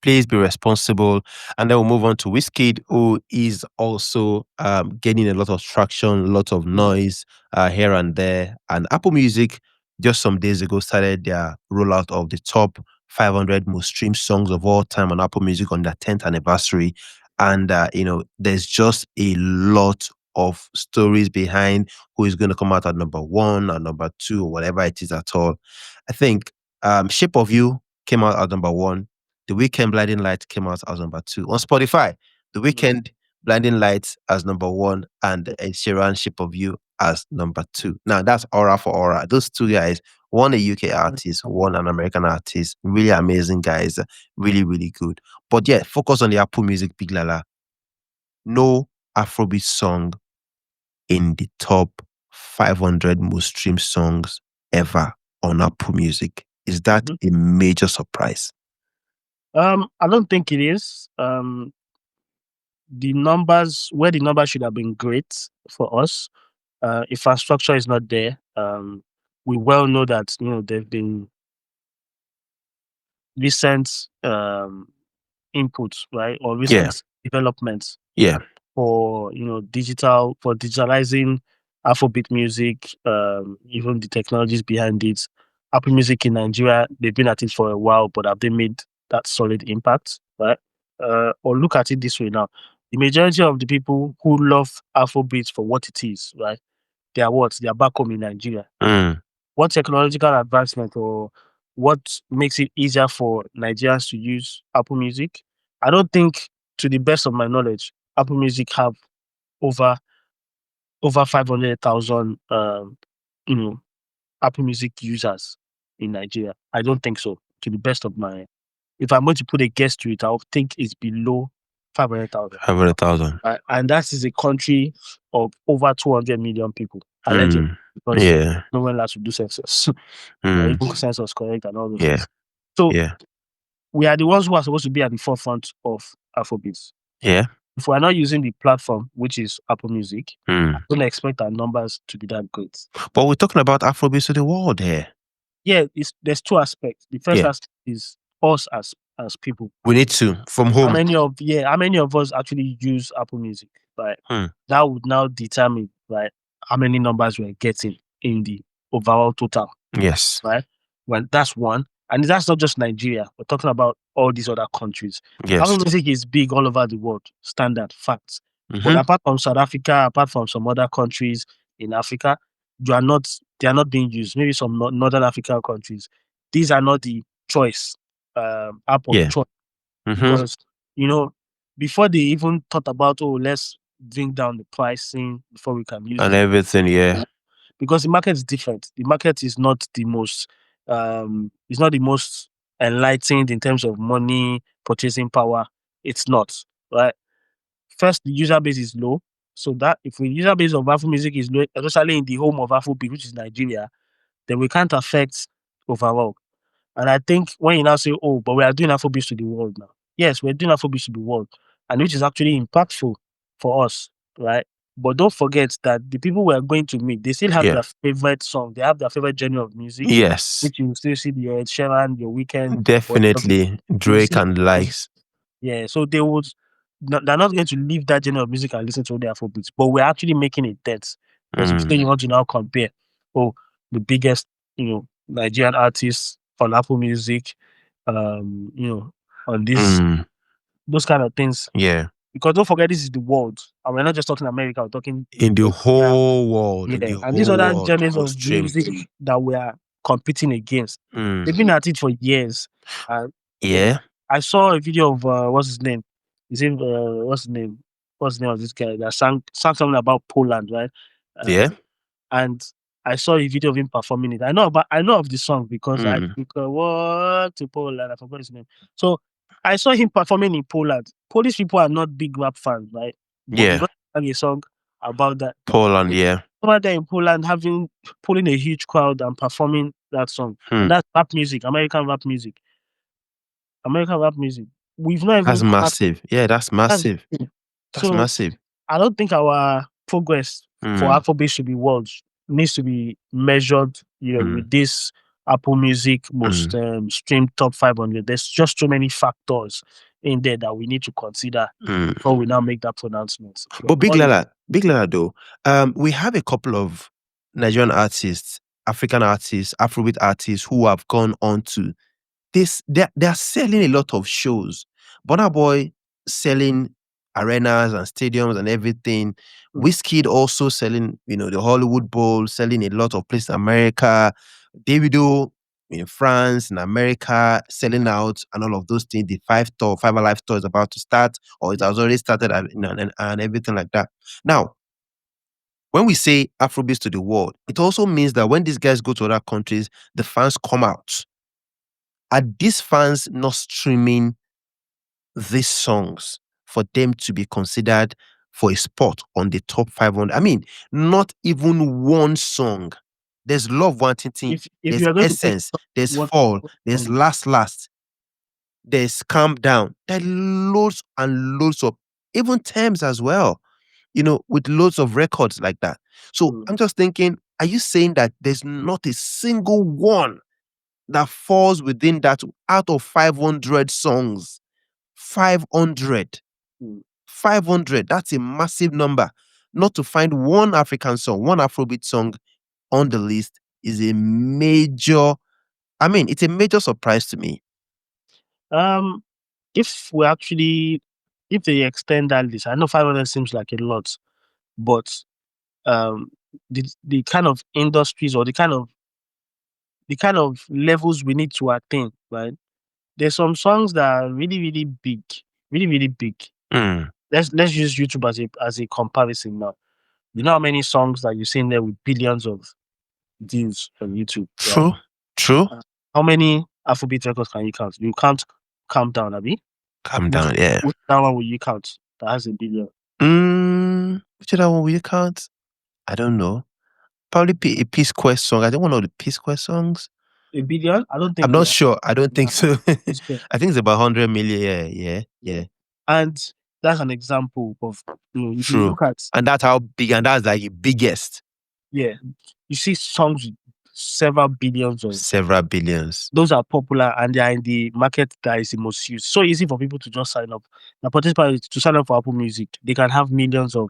Please be responsible. And then we'll move on to Wizkid, who is also gaining a lot of traction, a lot of noise here and there. And Apple Music just some days ago started their rollout of the top 500 most streamed songs of all time on Apple Music on their 10th anniversary. And, there's just a lot of stories behind who is going to come out at number one or number two or whatever it is at all. I think Shape of You came out at number one. The Weekend Blinding Lights came out as number two. On Spotify, The Weekend Blinding Lights as number one and Ed Sheeran Shape of You as number two. Now that's aura for aura. Those two guys, one a UK artist, one an American artist. Really amazing guys. Really, really good. But yeah, focus on the Apple Music Big Lala. No Afrobeat song in the top 500 most streamed songs ever on Apple Music. Is that a major surprise? I don't think it is. The numbers should have been great for us. Infrastructure is not there. We well know that there've been recent inputs, right, or recent developments. Yeah. For digitalizing Afrobeat music, even the technologies behind it. Apple Music in Nigeria, they've been at it for a while, but have they made that solid impact, right? Or look at it this way now. The majority of the people who love Afrobeat for what it is, right? They are what? They are back home in Nigeria. What technological advancement or what makes it easier for Nigerians to use Apple Music? I don't think, to the best of my knowledge, Apple Music have over 500,000 Apple Music users in Nigeria. I don't think so. To the best of my, if I'm going to put a guess to it, I would think it's below 500,000. 500,000. And that is a country of over 200 million people, allegedly. Because no one likes to do census. Even census correct and all those things. So we are the ones who are supposed to be at the forefront of Afrobeats. Yeah. If we're not using the platform, which is Apple Music, I don't expect our numbers to be that great. But we're talking about Afrobeats to the world here. Yeah, there's two aspects. The first aspect is us as people. We need to, from home. How many of us actually use Apple Music? Right. That would now determine, right, how many numbers we're getting in the overall total. Yes. Right. Well, that's one. And that's not just Nigeria. We're talking about all these other countries. Yes. Apple Music is big all over the world. Standard facts. But apart from South Africa, apart from some other countries in Africa, they are not being used. Maybe some Northern African countries. These are not the choice app of choice. Because before they even thought about, let's bring down the pricing before we can use and everything, because the market is different. The market is not the most enlightened in terms of money, purchasing power. It's not, right? First, the user base is low. So that if the user base of Afro music is low, especially in the home of Afrobeat, which is Nigeria, then we can't affect overall. And I think when you now say, but we are doing Afrobeats to the world now. Yes, we're doing Afrobeats to the world, and which is actually impactful for us, right? But don't forget that the people we are going to meet, they still have their favorite song. They have their favorite genre of music. Yes. Which you still see the Ed Sheeran, your Weekend. Definitely. Drake and likes. Yeah, so they're not going to leave that genre of music and listen to the Afrobeats. But we're actually making it dense. Because if you want to now compare, the biggest, Nigerian artists on Apple Music, on this, those kind of things. Yeah. Because don't forget, this is the world. And we're not just talking America, we're talking in the whole world. Yeah. And these other genres of music that we are competing against. They've been at it for years. I saw a video of what's his name? What's the name of this guy that sang something about Poland, right? And I saw a video of him performing it. I know of the song because I took a walk to Poland. I forgot his name. So I saw him performing in Poland. Polish people are not big rap fans, right? But they don't have a song about that. Poland, over there in Poland, pulling a huge crowd and performing that song. And that's rap music, American rap music. We've not even. That's massive. That's massive. That's massive. I don't think our progress for Afrobeat should be world needs to be measured, with this Apple Music most streamed top 500. There's just so many factors in there that we need to consider before we now make that pronouncement. But Big Lala though, we have a couple of Nigerian artists, African artists, Afrobeat artists who have gone on to this. They are selling a lot of shows. Burna Boy selling arenas and stadiums and everything. Wizkid also selling, the Hollywood Bowl, selling a lot of places in America. Davido in France, in America, selling out and all of those things. The Five Alive tour is about to start, or it has already started, and everything like that. Now, when we say Afrobeats to the world, it also means that when these guys go to other countries, the fans come out. Are these fans not streaming these songs for them to be considered for a spot on the top 500? I mean, not even one song. There's Love Wanting, there's Essence, there's Fall, there's Last, there's Calm Down. There are loads and loads of, even Tems as well, with loads of records like that. So I'm just thinking, are you saying that there's not a single one that falls within that out of 500 songs? 500. 500. That's a massive number. Not to find one African song, one Afrobeat song on the list is a major, it's a major surprise to me. If they extend that list, I know 500 seems like a lot, but the kind of industries or the kind of levels we need to attain, right? There's some songs that are really, really big, really, really big. Let's use YouTube as a comparison now. You know how many songs that you see in there with billions of views on YouTube? True, right? True. How many Afrobeat records can you count? You can't Calm Down, Abi? Calm Down, yeah. Which that one will you count that has a billion? Which other one will you count? I don't know. Probably a Peace Quest song. I don't want to know the Peace Quest songs. A billion? I don't think. I'm not sure. I don't think so. I think it's about 100 million. Yeah. And that's an example of if you look at, and that's how big, and that's like the biggest. Yeah, you see songs with several billions. Those are popular and they are in the market that is the most used. So easy for people to just sign up. Now, participants to sign up for Apple Music, they can have millions of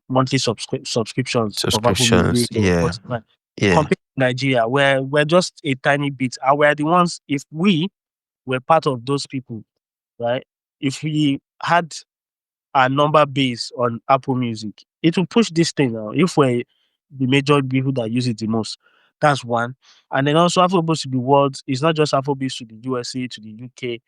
monthly subscriptions of Apple Music. Yeah. Compared to Nigeria, where we're just a tiny bit, and we're the ones. If we were part of those people, right? If we had our number base on Apple Music, it will push this thing now. If we're the major people that use it the most, that's one. And then also Afrobeats to the world. It's not just Afrobeats to the USA, to the UK.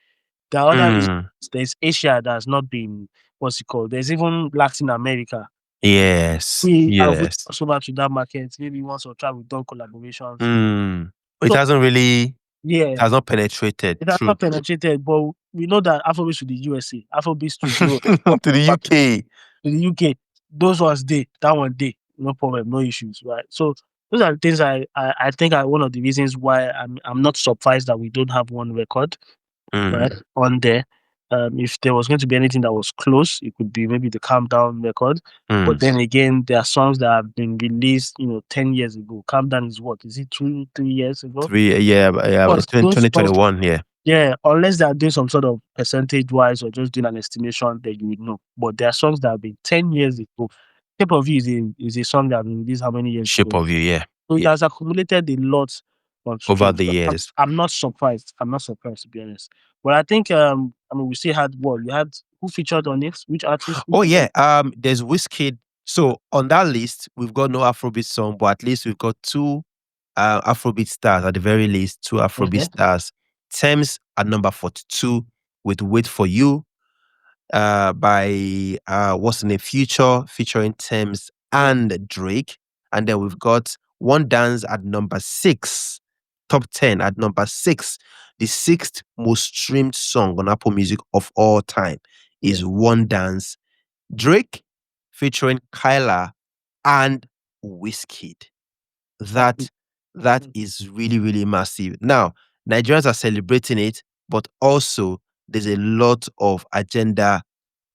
There are other. There's Asia that has not been, what's it called? There's even Latin America. Yes. We have over to that market. Maybe once or twice we've done collaborations. It hasn't really. Yeah. It has not penetrated. It has not penetrated, but we know that Afrobeats to the USA, Afrobeats to to the UK. To the UK. Those ones that one no problem, no issues, right? So those are the things I think are one of the reasons why I'm not surprised that we don't have one record right on there. If there was going to be anything that was close, it could be maybe the Calm Down record. But then again, there are songs that have been released, 10 years ago. Calm Down is what? Is it 2-3 years ago? 2021, yeah. Yeah, unless they are doing some sort of percentage-wise or just doing an estimation, that you would know. But there are songs that have been 10 years ago. Shape of You is a song that has been released how many years ago? Shape of You, yeah. So it has accumulated a lot over the years. I'm not surprised. To be honest. But I think we still had we had who featured on it? Which artist? There's Wizkid. So on that list, we've got no Afrobeat song, but at least we've got two Afrobeat stars at the very least, two Afrobeat stars. Tems at number 42 with Wait For You by what's the name? Future featuring Tems and Drake. And then we've got One Dance at number 6. Top 10 at number 6. The 6th most streamed song on Apple Music of all time is One Dance. Drake featuring Kyla and Wizkid. That is really, really massive. Now, Nigerians are celebrating it, but also there's a lot of agenda,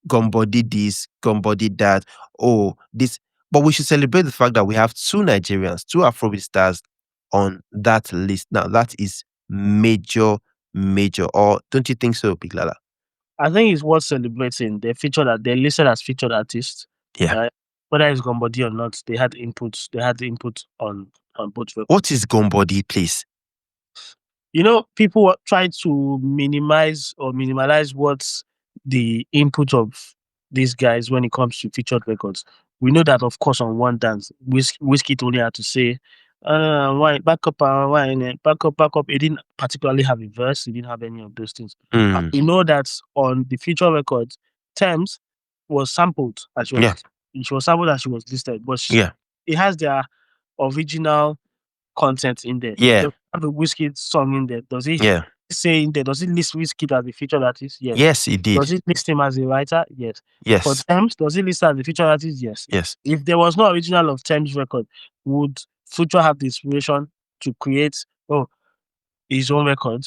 gumbody this, gumbody that. Oh, this. But we should celebrate the fact that we have two Nigerians, two Afrobeat stars on that list. Now that is major, major. Or don't you think so, Big Lala? I think it's worth celebrating. They're listed as featured artists. Yeah. Whether it's Gombody or not, they had inputs. They had input on both. What is Gombody, please? You know, people try to minimize or minimalize what's the input of these guys when it comes to featured records. We know that, of course, on One Dance, Wizkid only had to say, why back up, why back up, back up. It didn't particularly have a verse. It didn't have any of those things. We know that on the feature record, Tems was sampled as she was sampled as she was listed, but it has their original content in there. Yeah. Does it have a Wizkid song in there? Does it say in there? Does it list Wizkid as a featured artist? Yes. Yes, it did. Does it list him as a writer? Yes. Yes. For Tems, does it list as a featured artist? Yes. Yes. If there was no original of Tems record, would Future have the inspiration to create his own record?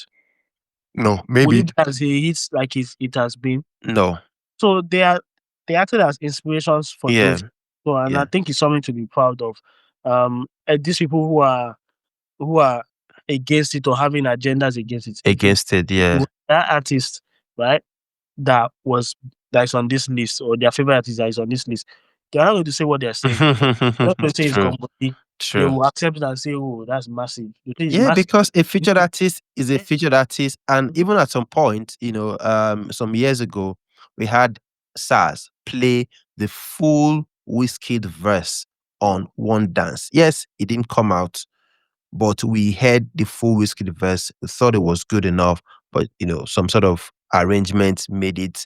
No, maybe. Would it as he hits like it has been? No. So they acted as inspirations for those. So and I think it's something to be proud of. These people who are against it or having agendas against it. That artist, right, that is on this list, or their favorite artist that is on this list, they're not going to say what they're saying. They're not going to say it's Gombody. They will accept it and say, "Oh, that's massive." Because a featured artist is a featured artist, and even at some point, some years ago, we had SARS play the full Wizkid verse on One Dance. Yes, it didn't come out, but we heard the full Wizkid verse. We thought it was good enough, but some sort of arrangement made it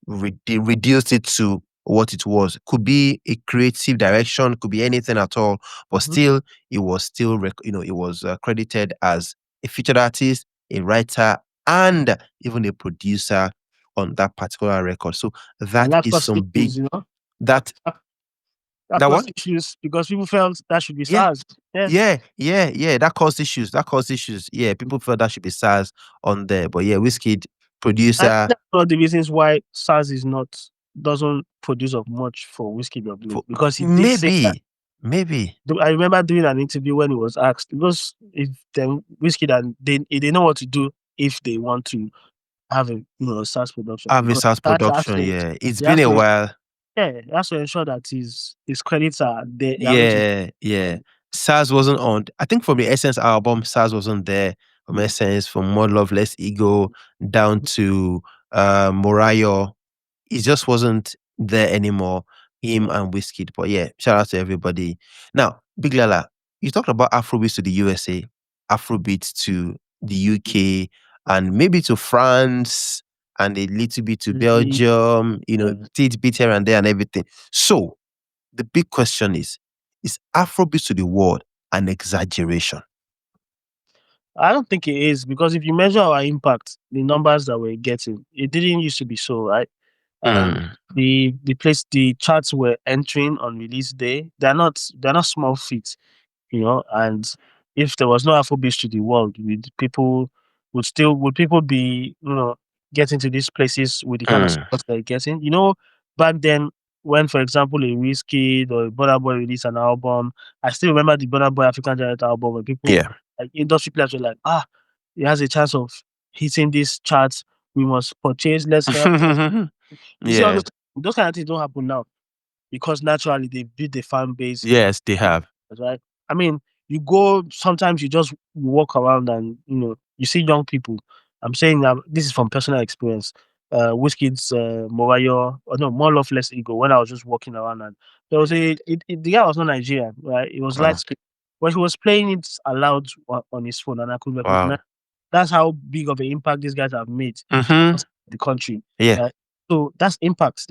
reduced it to what it was. Could be a creative direction, could be anything at all, but still, it was still it was credited as a featured artist, a writer, and even a producer on that particular record. So that is some big that caused issues because people felt that should be SARS. Yeah. That caused issues. Yeah, people felt that should be SARS on there. But yeah, Wizkid, producer. And that's one of the reasons why SARS doesn't produce of much for Wizkid of late, because he did say that. Maybe. I remember doing an interview when he was asked, because if them Wizkid and they know what to do if they want to have a SARS production. Have a SARS production, yeah. It's been a while. Yeah, that's to ensure that his credits are there. Yeah. SARS wasn't on. I think from the Essence album, SARS wasn't there. From Essence, from More Love, Less Ego, down to Morayo. It just wasn't there anymore. Him and Wizkid. But yeah, shout out to everybody. Now, Big Lala, you talked about Afrobeats to the USA, Afrobeats to the UK, and maybe to France, and a little bit to Belgium, did bit here and there and everything. So the big question is Afrobeats to the world an exaggeration? I don't think it is, because if you measure our impact, the numbers that we're getting, it didn't used to be so, right? The charts we're entering on release day, they're not small feats, and if there was no Afrobeats to the world, would people be getting to these places with the kind of support they're getting? Back then, when, for example, a Wizkid or a Burna Boy released an album, I still remember the Burna Boy African Giant album, where people, like industry players, were like, he has a chance of hitting these charts. We must purchase. Let's help. You see, all those kind of things don't happen now, because naturally they build the fan base. Yes, they have. Right. I mean, sometimes you just walk around and you see young people. I'm saying that this is from personal experience. Wizkid's Morayo, or no, More Love, Less Ego. When I was just walking around, and there was the guy was not Nigerian, right? It was light skin, but he was playing it aloud on his phone, and I could recognize. That's how big of an impact these guys have made in the country. Yeah. So that's impact.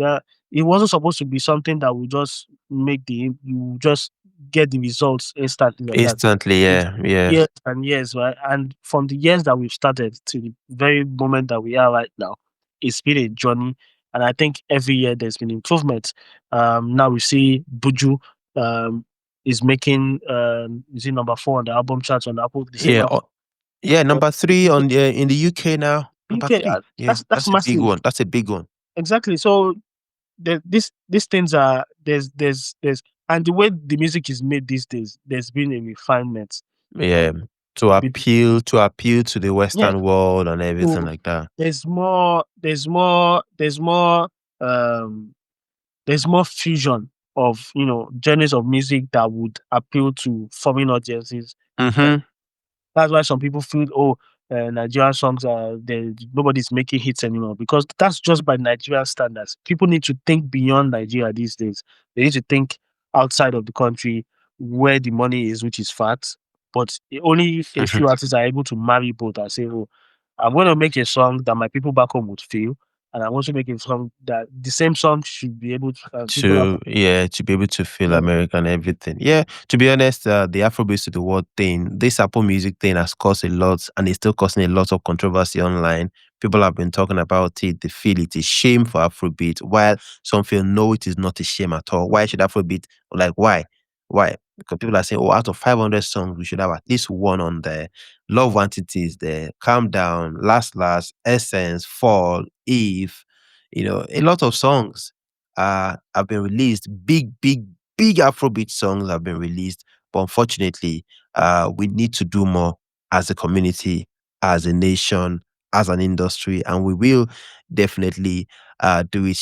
It wasn't supposed to be something that would just you just get the results instantly. Yeah. Years and years, right? And from the years that we've started to the very moment that we are right now, it's been a journey. And I think every year there's been improvement. Now we see Buju is making is he number 4 on the album charts on Apple. Number 3 on in the UK now. Number 3. That's a big one. That's a big one. Exactly. So these things are there's and the way the music is made these days, there's been a refinement. Yeah, to appeal to the Yeah. Western world and everything So like that. um there's more fusion of genres of music that would appeal to foreign audiences. Mm-hmm. That's why some people feel, oh, Nigerian songs nobody's making hits anymore, because that's just by Nigerian standards. People need to think beyond Nigeria these days. They need to think outside of the country where the money is, which is fat. But only a few artists are able to marry both and say, oh, I'm going to make a song that my people back home would feel, and I'm also making a song that the same song should be able to people To to be able to feel yeah. American and everything. Yeah, to be honest, the Afrobeats to the world thing, this Apple Music thing has caused a lot, and it's still causing a lot of controversy online. People have been talking about it. They feel it is shame for Afrobeat, while some feel no, it is not a shame at all. Why should Afrobeat, like, why? Why? Because people are saying, oh, out of 500 songs, we should have at least one on there. Love Entities there, Calm Down, Last, Essence, Fall, Eve, a lot of songs have been released. Big Afrobeat songs have been released. But unfortunately, we need to do more as a community, as a nation, as an industry, and we will definitely do it.